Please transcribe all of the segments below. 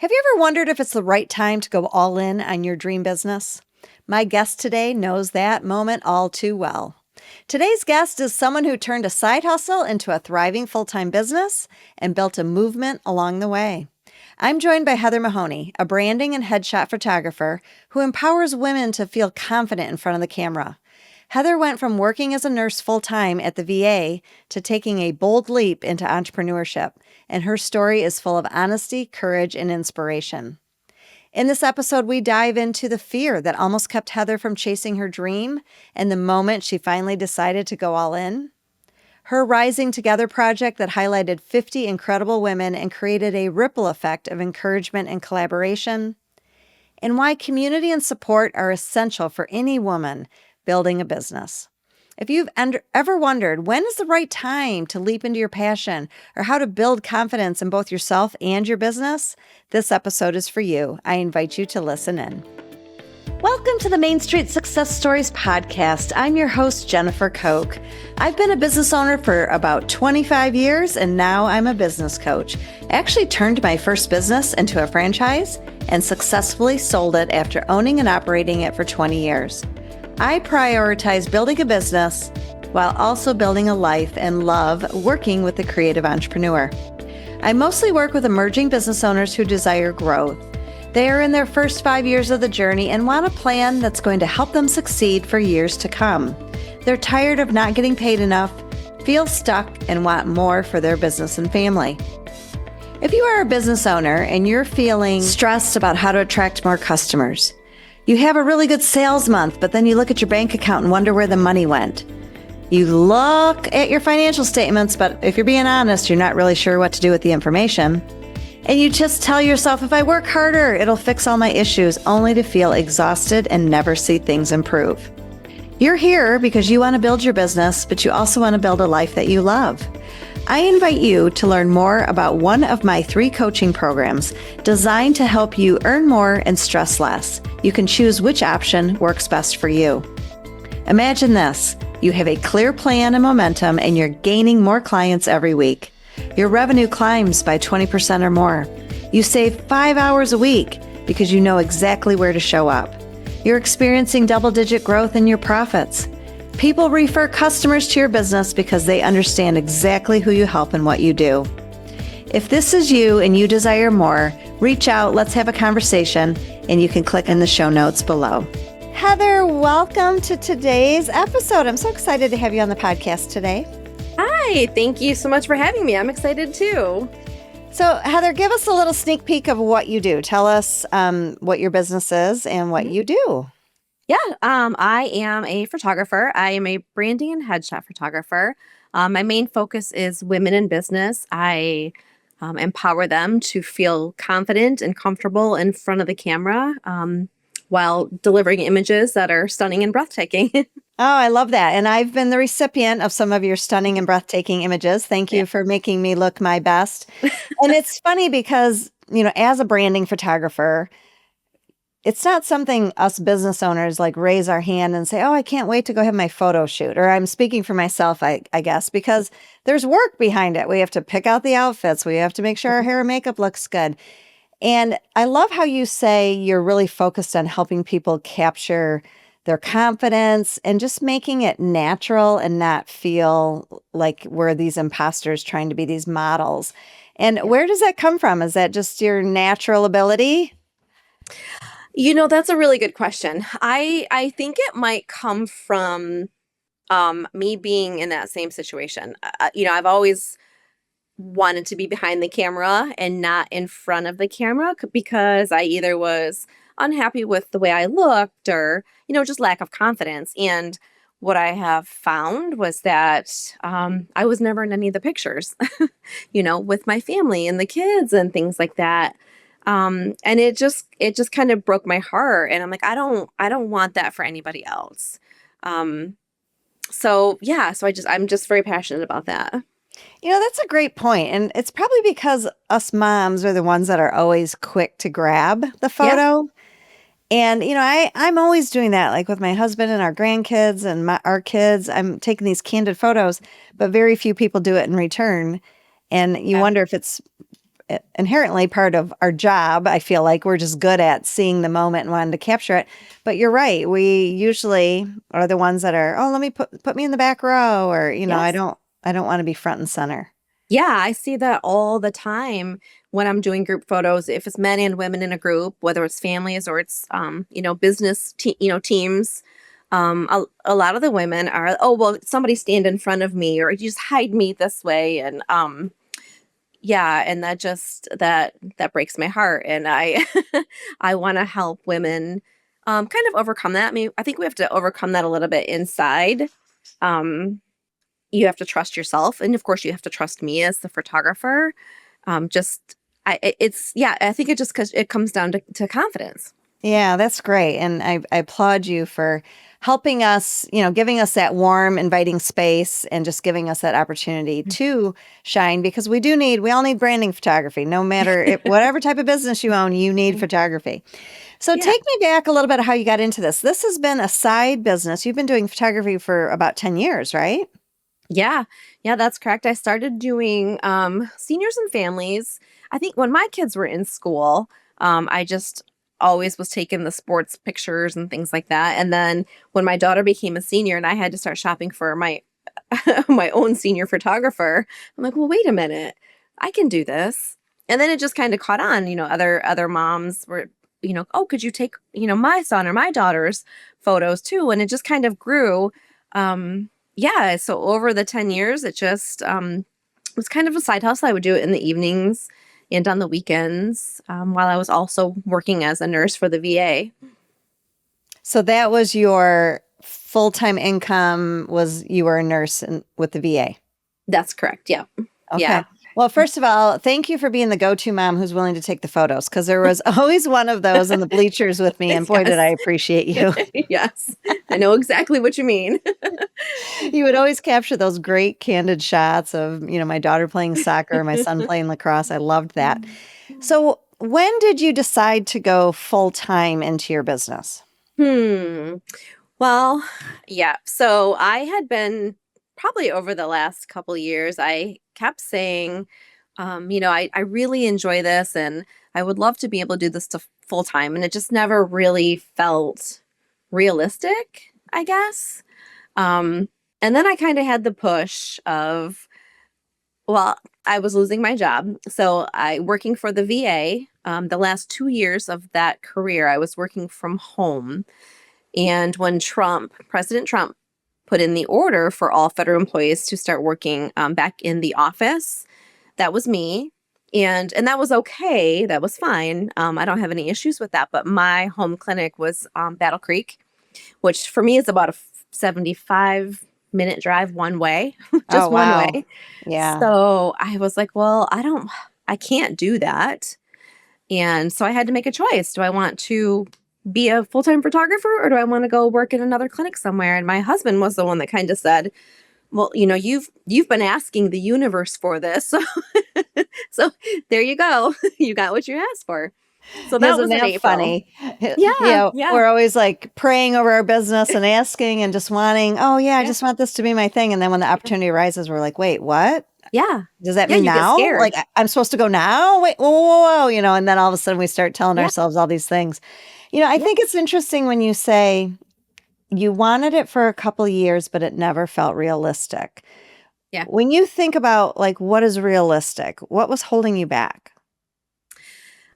Have you ever wondered if it's the right time to go all in on your dream business? My guest today knows that moment all too well. Today's guest is someone who turned a side hustle into a thriving full time business and built a movement along the way. I'm joined by Heather Mahoney, a branding and headshot photographer who empowers women to feel confident in front of the camera. Heather went from working as a nurse full time at the VA to taking a bold leap into entrepreneurship, and her story is full of honesty, courage, and inspiration. In this episode, we dive into the fear that almost kept Heather from chasing her dream and the moment she finally decided to go all in. Her Rising Together project that highlighted 50 incredible women and created a ripple effect of encouragement and collaboration. And why community and support are essential for any woman building a business. If you've ever wondered when is the right time to leap into your passion or how to build confidence in both yourself and your business, this episode is for you. I invite you to listen in. Welcome to the Main Street Success Stories podcast. I'm your host, Jennifer Koch. I've been a business owner for about 25 years, and now I'm a business coach. I actually turned my first business into a franchise and successfully sold it after owning and operating it for 20 years. I prioritize building a business while also building a life and love working with the creative entrepreneur. I mostly work with emerging business owners who desire growth. They are in their first 5 years of the journey and want a plan that's going to help them succeed for years to come. They're tired of not getting paid enough, feel stuck, and want more for their business and family. If you are a business owner and you're feeling stressed about how to attract more customers, you have a really good sales month, but then you look at your bank account and wonder where the money went. You look at your financial statements, but if you're being honest, you're not really sure what to do with the information. And you just tell yourself, if I work harder, it'll fix all my issues, only to feel exhausted and never see things improve. You're here because you want to build your business, but you also want to build a life that you love. I invite you to learn more about one of my 3 coaching programs designed to help you earn more and stress less. You can choose which option works best for you. Imagine this. You have a clear plan and momentum, and you're gaining more clients every week. Your revenue climbs by 20% or more. You save 5 hours a week because you know exactly where to show up. You're experiencing double-digit growth in your profits. People refer customers to your business because they understand exactly who you help and what you do. If this is you and you desire more, reach out, let's have a conversation, and you can click in the show notes below. Heather, welcome to today's episode. I'm so excited to have you on the podcast today. Hi, thank you so much for having me. I'm excited too. So Heather, give us a little sneak peek of what you do. Tell us what your business is and what you do. Yeah, I am a photographer. I am a branding and headshot photographer. My main focus is women in business. I empower them to feel confident and comfortable in front of the camera while delivering images that are stunning and breathtaking. Oh, I love that. And I've been the recipient of some of your stunning and breathtaking images. Thank you for making me look my best. And it's funny because, as a branding photographer, it's not something us business owners like raise our hand and say, oh, I can't wait to go have my photo shoot. Or I'm speaking for myself, I guess, because there's work behind it. We have to pick out the outfits. We have to make sure our hair and makeup looks good. And I love how you say you're really focused on helping people capture their confidence and just making it natural and not feel like we're these imposters trying to be these models. And where does that come from? Is that just your natural ability? That's a really good question. I think it might come from me being in that same situation. I've always wanted to be behind the camera and not in front of the camera because I either was unhappy with the way I looked or, just lack of confidence. And what I have found was that I was never in any of the pictures, with my family and the kids and things like that. And it just kind of broke my heart. And I'm like, I don't want that for anybody else. So I'm just very passionate about that. That's a great point. And it's probably because us moms are the ones that are always quick to grab the photo. Yeah. And, I'm always doing that, like with my husband and our grandkids and our kids. I'm taking these candid photos, but very few people do it in return. And you wonder if it's inherently part of our job. I feel like we're just good at seeing the moment and wanting to capture it. But you're right. We usually are the ones that are, oh, let me put me in the back row, or Yes. I don't want to be front and center. Yeah, I see that all the time when I'm doing group photos. If it's men and women in a group, whether it's families or it's business teams, a lot of the women are, oh well, somebody stand in front of me or you just hide me this way, and yeah, and that breaks my heart, and I I want to help women kind of overcome that. I mean, I think we have to overcome that a little bit inside. Um, you have to trust yourself, and of course you have to trust me as the photographer. Just it's yeah, I think it just cuz it comes down to confidence. Yeah, that's great. And I applaud you for helping us, giving us that warm, inviting space and just giving us that opportunity to shine, because we all need branding photography, no matter whatever type of business you own, you need photography. So Yeah. take me back a little bit of how you got into this. This has been a side business. You've been doing photography for about 10 years, right? Yeah. Yeah, that's correct. I started doing seniors and families. I think when my kids were in school, I just always was taking the sports pictures and things like that. And then when my daughter became a senior and I had to start shopping for my my own senior photographer, I'm like, well, wait a minute, I can do this. And then it just kind of caught on. Other moms were, oh, could you take, my son or my daughter's photos too? And it just kind of grew. Yeah, so over the 10 years, it just was kind of a side hustle. I would do it in the evenings and on the weekends, while I was also working as a nurse for the VA. So that was your full-time income, was you were a nurse with the VA. That's correct. Yeah. Okay. Yeah. Well, first of all, thank you for being the go-to mom who's willing to take the photos, because there was always one of those in the bleachers with me, and boy, did I Yes. appreciate you. Yes. I know exactly what you mean. You would always capture those great candid shots of, my daughter playing soccer, my son playing lacrosse. I loved that. So, when did you decide to go full-time into your business? Hmm. Well, yeah. So I had been probably over the last couple years, I kept saying, I really enjoy this and I would love to be able to do this to full time. And it just never really felt realistic, I guess. Um, and then I kind of had the push of, well, I was losing my job. So I working for the VA, the last 2 years of that career, I was working from home. And when President Trump put in the order for all federal employees to start working back in the office, that was me. And that was okay. That was fine. I don't have any issues with that. But my home clinic was Battle Creek, which for me is about a 75-minute drive one way, Oh, just one wow. way. Yeah. So I was like, well, I can't do that. And so I had to make a choice. Do I want to be a full-time photographer or do I want to go work in another clinic somewhere? And my husband was the one that kind of said, well, you've been asking the universe for this. So so there you go. You got what you asked for. So that Isn't was in that April. funny? Yeah, yeah, We're always like praying over our business and asking and just wanting, oh, yeah, I yeah, just want this to be my thing. And then when the opportunity arises, we're like, wait, what? yeah. Does that Yeah, mean you get now? scared. Like, I'm supposed to go now? Wait, whoa, whoa, whoa, and then all of a sudden we start telling Yeah, ourselves all these things. I yeah, think it's interesting when you say you wanted it for a couple of years, but it never felt realistic. yeah. When you think about like what is realistic, what was holding you back?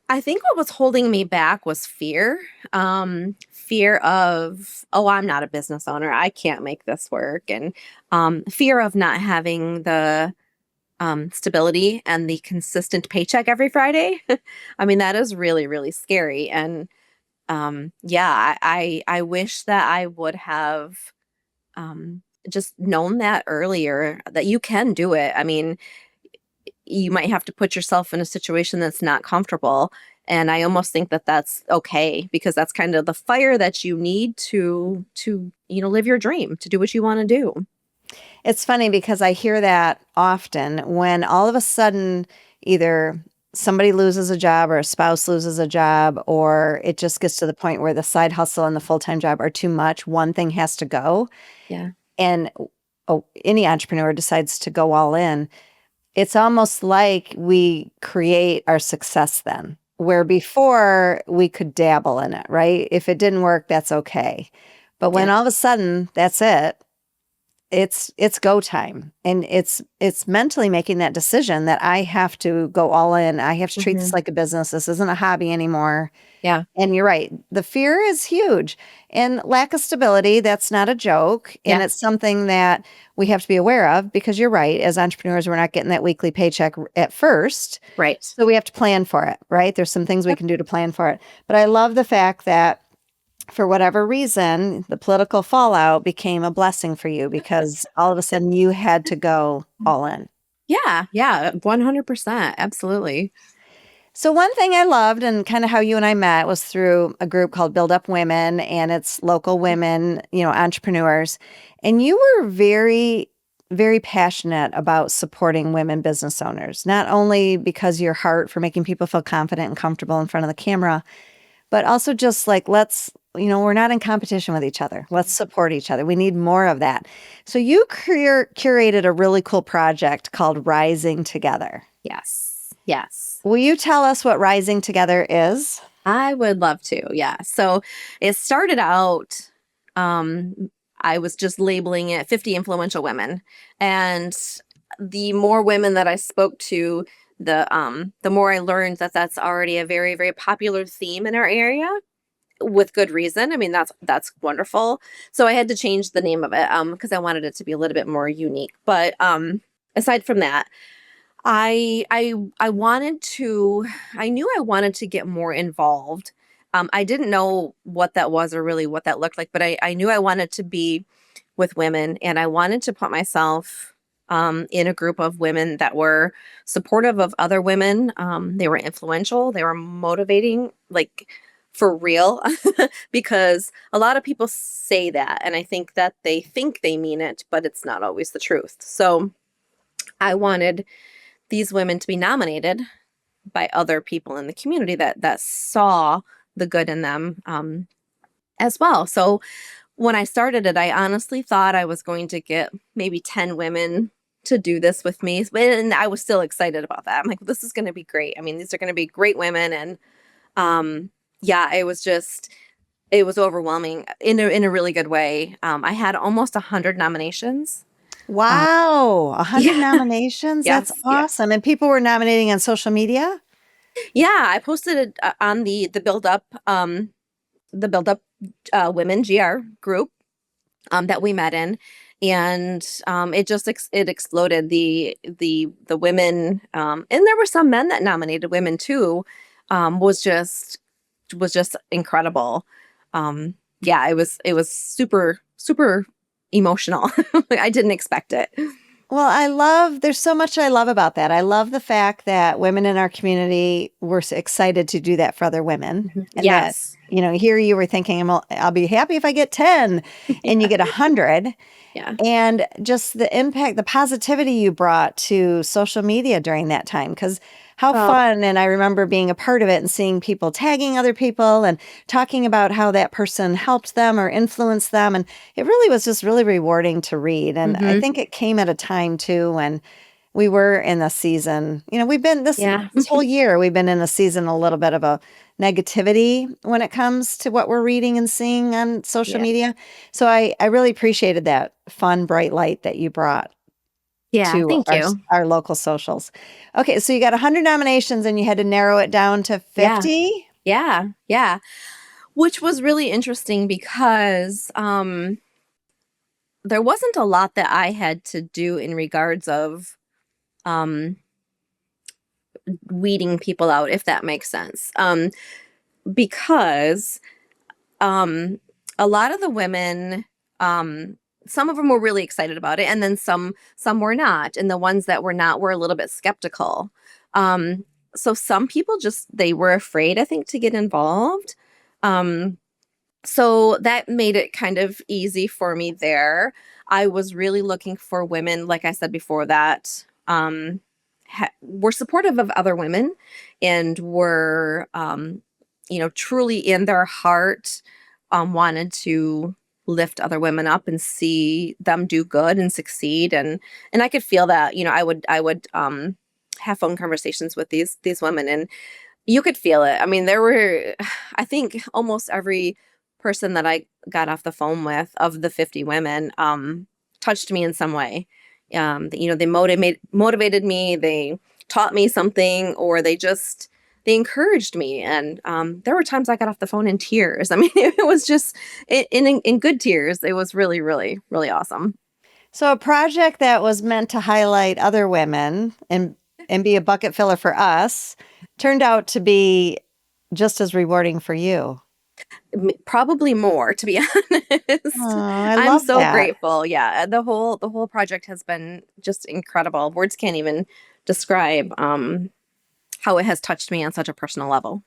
I think what was holding me back was fear. Fear of, oh, I'm not a business owner. I can't make this work. And fear of not having the stability and the consistent paycheck every Friday. I mean, that is really, really scary. And yeah, I wish that I would have just known that earlier that you can do it. I mean, you might have to put yourself in a situation that's not comfortable. And I almost think that that's okay because that's kind of the fire that you need to live your dream, to do what you want to do. It's funny because I hear that often when all of a sudden either somebody loses a job or a spouse loses a job, or it just gets to the point where the side hustle and the full-time job are too much. One thing has to go. Yeah. And any entrepreneur decides to go all in. it's almost like we create our success then, where before we could dabble in it, right? If it didn't work, that's okay. But when Yeah. all of a sudden that's it, it's go time. And it's mentally making that decision that I have to go all in. I have to treat this Hmm. like a business. This isn't a hobby anymore. Yeah. And you're right. The fear is huge. And lack of stability, that's not a joke. And Yeah. it's something that we have to be aware of because you're right. As entrepreneurs, we're not getting that weekly paycheck at first. Right. So we have to plan for it, right? There's some things we Yep. can do to plan for it. But I love the fact that for whatever reason, the political fallout became a blessing for you because all of a sudden you had to go all in. Yeah. Yeah. 100%. Absolutely. So one thing I loved and kind of how you and I met was through a group called Build Up Women and it's local women, entrepreneurs. And you were very, very passionate about supporting women business owners, not only because your heart for making people feel confident and comfortable in front of the camera, but also just like, we're not in competition with each other. Let's support each other. We need more of that. So you curated a really cool project called Rising Together. Yes. Yes. Will you tell us what Rising Together is? I would love to. Yeah. So it started out, um, I was just labeling it 50 influential women. And the more women that I spoke to, the more I learned that that's already a very, very popular theme in our area with good reason. I mean, that's wonderful. So I had to change the name of it because I wanted it to be a little bit more unique. But aside from that, I wanted to I knew I wanted to get more involved. I didn't know what that was or really what that looked like, but I knew I wanted to be with women and I wanted to put myself in a group of women that were supportive of other women. They were influential, they were motivating, like for real, because a lot of people say that, and I think that they think they mean it, but it's not always the truth. So I wanted these women to be nominated by other people in the community that saw the good in them as well. So when I started it, I honestly thought I was going to get maybe 10 women to do this with me. And I was still excited about that. I'm like, this is going to be great. I mean, these are going to be great women. And yeah, it was overwhelming in a really good way. I had almost 100 nominations. Uh, Wow, 100 yeah, nominations? That's yes, yes. awesome. And people were nominating on social media? Yeah, I posted it on the build up women GR group that we met in, and it just it exploded. The women, and there were some men that nominated women too. Was just incredible. Yeah, it was super emotional. I didn't expect it. Well, there's so much I love about that. I love the fact that women in our community were excited to do that for other women. Mhm. And that, Yes. here you were thinking, I'll be happy if I get 10 and you get 100. Yeah. And just the impact, the positivity you brought to social media during that time. Because how Oh. fun. And I remember being a part of it and seeing people tagging other people and talking about how that person helped them or influenced them. And it really was just really rewarding to read. And I Hmm. think it came at a time too when we were in a season, we've been Yeah. this whole year, we've been in a season, a little bit of a negativity when it comes to what we're reading and seeing on social Yeah. media. So I really appreciated that fun, bright light that you brought Yeah. to Thank you. our local socials. Okay, so you got 100 nominations and you had to narrow it down to Yeah. 50? Yeah. Yeah. Which was really interesting because there wasn't a lot that I had to do in regards of um, weeding people out, if that makes sense. Because um, a lot of the women, some of them were really excited about it, and then some were not, and the ones that were not were a little bit skeptical. Um, so some people just they were afraid, I think, to get involved. Um, So that made it kind of easy for me there. I was really looking for women, like I said before, that were supportive of other women and were, truly in their heart wanted to lift other women up and see them do good and succeed. And I could feel that, I would have phone conversations with these women, and you could feel it. I mean, there were, I think almost every person that I got off the phone with of the 50 women touched me in some way. They motivated me, they taught me something, or they encouraged me. And there were times I got off the phone in tears. I mean, it was just in good tears. It was really, really, really awesome. So a project that was meant to highlight other women and be a bucket filler for us turned out to be just as rewarding for you. Probably more, to be Oh, honest. I I'm love so that. grateful. Yeah, the whole project has been just incredible. Words can't even describe how it has touched me on such a personal level.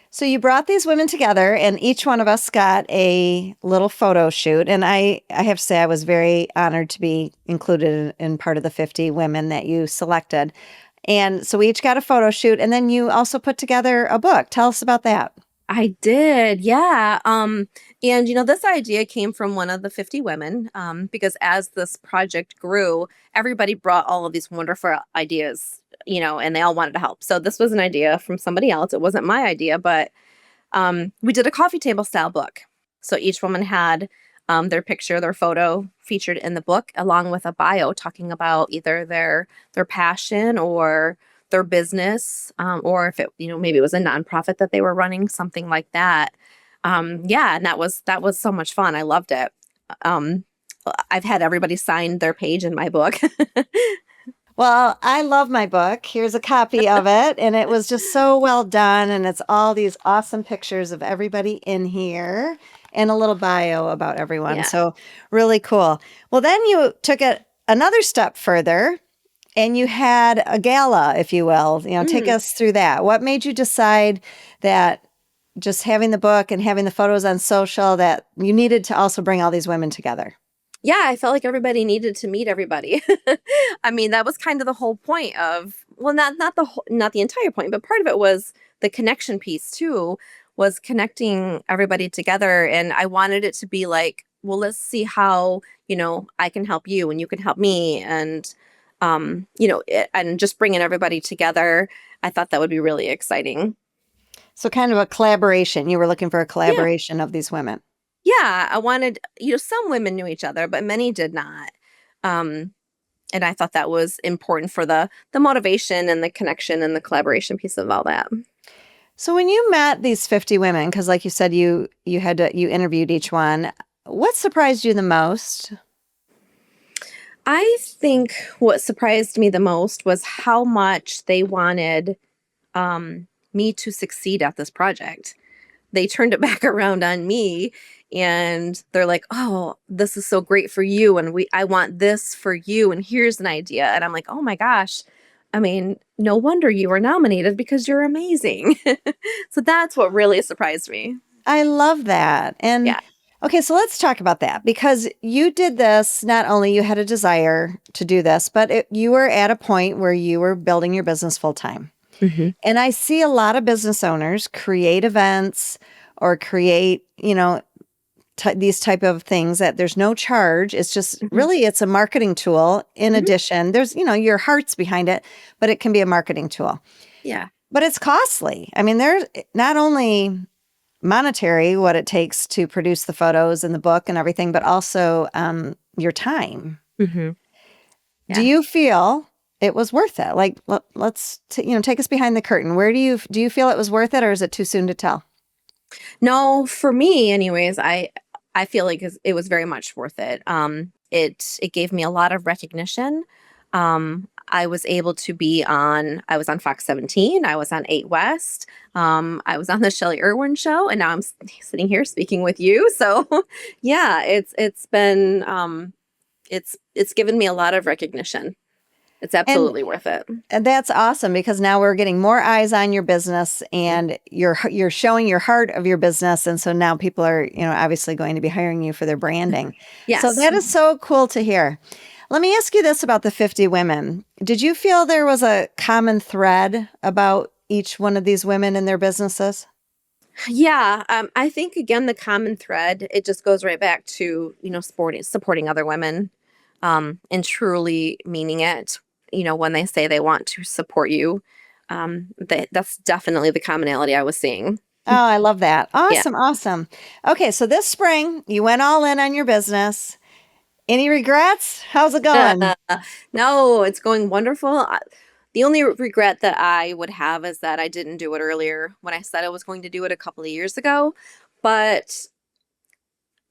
So you brought these women together, and each one of us got a little photo shoot. And I have to say, I was very honored to be included in part of the 50 women that you selected. And so we each got a photo shoot, and then you also put together a book. Tell us about that. I did, yeah. And this idea came from one of the 50 women, because as this project grew, everybody brought all of these wonderful ideas, and they all wanted to help. So this was an idea from somebody else. It wasn't my idea, but we did a coffee table style book. So each woman had their picture, their photo featured in the book, along with a bio talking about either their passion or their business, or if it, maybe it was a nonprofit that they were running, something like that. Yeah, and that was so much fun. I loved it. Um, I've had everybody sign their page in my book. Well, I love my book. Here's a copy of it. And it was just so well done. And it's all these awesome pictures of everybody in here and a little bio about everyone. Yeah. So, really cool. Well, then you took it another step further and you had a gala, if you will. Take Mm. us through that. What made you decide that just having the book and having the photos on social, that you needed to also bring all these women together? Yeah, I felt like everybody needed to meet everybody. I mean, that was kind of the whole point of, well, not the entire point, but part of it was the connection piece too, was connecting everybody together. And I wanted it to be like, well, let's see how, I can help you and you can help me. And and just bringing everybody together, I thought that would be really exciting. So, kind of a collaboration. You were looking for a Yeah. collaboration of these women. Yeah, I wanted, some women knew each other, but many did not. Um, and I thought that was important for the motivation and the connection and the collaboration piece of all that. So when you met these 50 women, because like you said, you interviewed each one, what surprised you the most? I think what surprised me the most was how much they wanted me to succeed at this project. They turned it back around on me, and they're like, "Oh, this is so great for you, and I want this for you, and here's an idea." And I'm like, "Oh my gosh. I mean, no wonder you were nominated because you're amazing." So that's what really surprised me. I love that. And Yeah. okay, so let's talk about that because you did this, not only you had a desire to do this, but you were at a point where you were building your business full time. Hmm. And I see a lot of business owners create events or create, these type of things that there's no charge. It's just Hmm. really it's a marketing tool. In Hmm. addition, there's, your heart's behind it, but it can be a marketing tool. Yeah. But it's costly. I mean, there's not only monetary what it takes to produce the photos and the book and everything, but also your time. Hmm. Do Yeah. you feel it was worth it? Like, let's take us behind the curtain. Where do you feel it was worth it, or is it too soon to tell? No, for me, anyways, I feel like it was very much worth it. It gave me a lot of recognition. I was able to be on. I was on Fox 17. I was on 8 West. I was on the Shelley Irwin show, and now I'm sitting here speaking with you. So, yeah, it's been it's given me a lot of recognition. It's And absolutely worth it. And that's awesome because now we're getting more eyes on your business and you're showing your heart of your business. And so now people are, obviously going to be hiring you for their branding. So Yes. that is so cool to hear. Let me ask you this about the 50 women. Did you feel there was a common thread about each one of these women and their businesses? Yeah, I think again the common thread, it just goes right back to, supporting other women, and truly meaning it. When they say they want to support you, that's definitely the commonality I was seeing. Oh, I love that. Yeah. Awesome, awesome. Okay, so this spring you went all in on your business. Any regrets? How's it going? No, it's going wonderful. The only regret that I would have is that I didn't do it earlier when I said I was going to do it a couple of years ago. But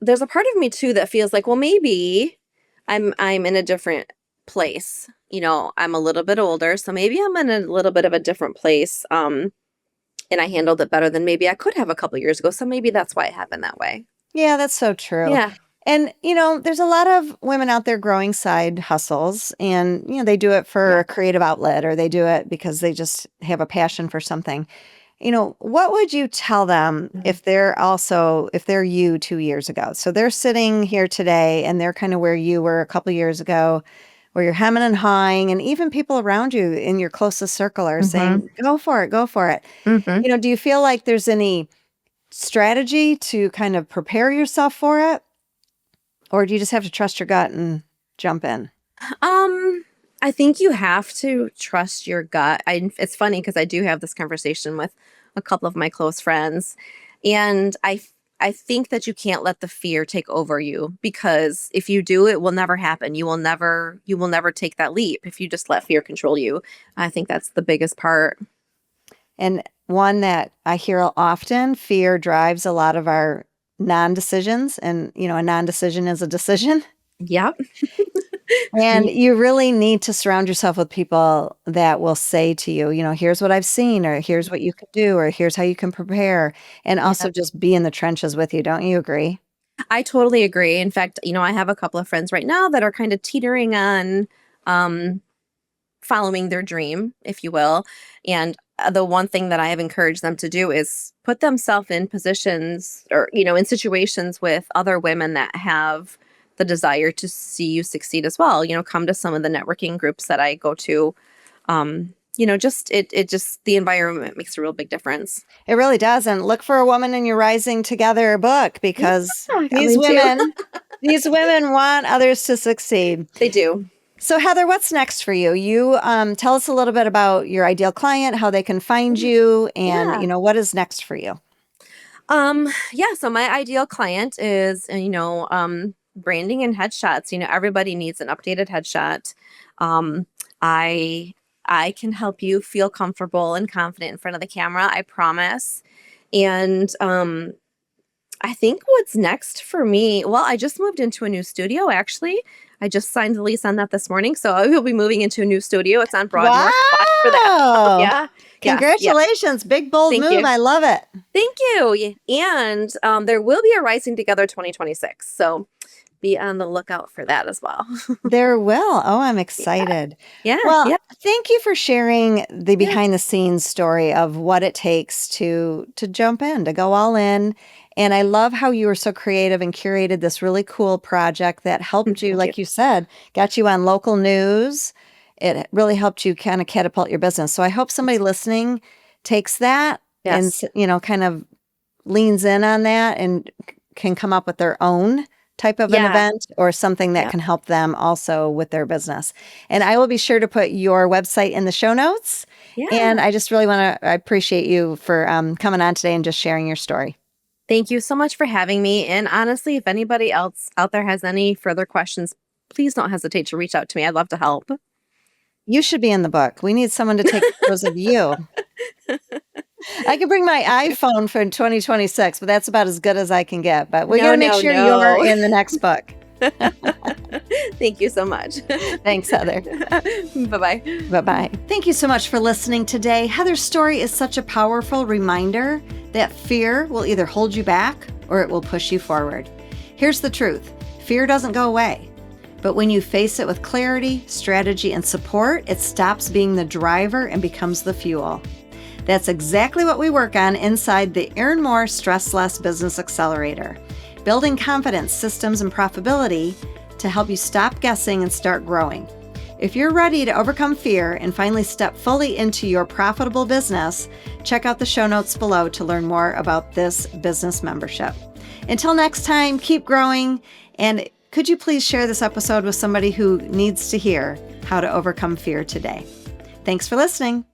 there's a part of me too that feels like, well, maybe I'm in a different place. I'm a little bit older, so maybe I'm in a little bit of a different place. And I handled it better than maybe I could have a couple years ago. So maybe that's why it happened that way. Yeah, that's so true. Yeah. And, there's a lot of women out there growing side hustles and, they do it for Yeah. a creative outlet or they do it because they just have a passion for something. What would you tell them if they're you 2 years ago? So they're sitting here today and they're kind of where you were a couple years ago, where you're hemming and hawing, and even people around you in your closest circle are saying, go for it, go for it. Mm-hmm. Do you feel like there's any strategy to kind of prepare yourself for it? Or do you just have to trust your gut and jump in? I think you have to trust your gut. It's funny because I do have this conversation with a couple of my close friends, and I think that you can't let the fear take over you, because if you do, it will never happen. You will never take that leap if you just let fear control you. I think that's the biggest part. And one that I hear often, fear drives a lot of our non-decisions. And, a non-decision is a decision. Yep. And you really need to surround yourself with people that will say to you, here's what I've seen, or here's what you can do, or here's how you can prepare. And Yeah. also just be in the trenches with you. Don't you agree? I totally agree. In fact, I have a couple of friends right now that are kind of teetering on um, following their dream, if you will. And the one thing that I have encouraged them to do is put themselves in positions, or, in situations with other women that have the desire to see you succeed as well. Come to some of the networking groups that I go to. Just just the environment makes a real big difference. It really does. And look for a woman in your Rising Together book, Yeah, because these me too. women, these women want others to succeed. They do. So Heather, what's next for you? You tell us a little bit about your ideal client, how they can find you, and Yeah. what is next for you. Yeah, so my ideal client is, branding and headshots. Everybody needs an updated headshot. Um, I I can help you feel comfortable and confident in front of the camera, I promise. And I think what's next for me, well, I just moved into a new studio actually. I just signed the lease on that this morning, so I will be moving into a new studio. It's on Broadmoor. So watch for that. Wow! Yeah. Yes. Yeah. Congratulations. Big, bold Thank move. you. I love it. Thank you. And there will be a Rising Together 2026. So be on the lookout for that as well. There will. Oh, I'm excited. Yeah. Well, Yeah. thank you for sharing the Yeah. behind the scenes story of what it takes to jump in, to go all in. And I love how you were so creative and curated this really cool project that helped you, Thank you. like you said, got you on local news. It really helped you kind of catapult your business. So I hope somebody listening takes that and, Yes. kind of leans in on that and can come up with their own type of an Yeah. event or something that Yeah. can help them also with their business. And I will be sure to put your website in the show notes. And Yeah. I just really I appreciate you for coming on today and just sharing your story. Thank you so much for having me. And honestly, if anybody else out there has any further questions, please don't hesitate to reach out to me. I'd love to help. You should be in the book. We need someone to take photos of you. I can bring my iPhone for 2026, but that's about as good as I can get. But we got to make No, sure you're no. in the next book. Thank you so much. Thanks, Heather. Bye-bye. Bye-bye. Thank you so much for listening today. Heather's story is such a powerful reminder that fear will either hold you back or it will push you forward. Here's the truth. Fear doesn't go away. But when you face it with clarity, strategy, and support, it stops being the driver and becomes the fuel. That's exactly what we work on inside the Earn More, Stress Less Business Accelerator. Building confidence, systems, and profitability to help you stop guessing and start growing. If you're ready to overcome fear and finally step fully into your profitable business, check out the show notes below to learn more about this business membership. Until next time, keep growing, and could you please share this episode with somebody who needs to hear how to overcome fear today? Thanks for listening.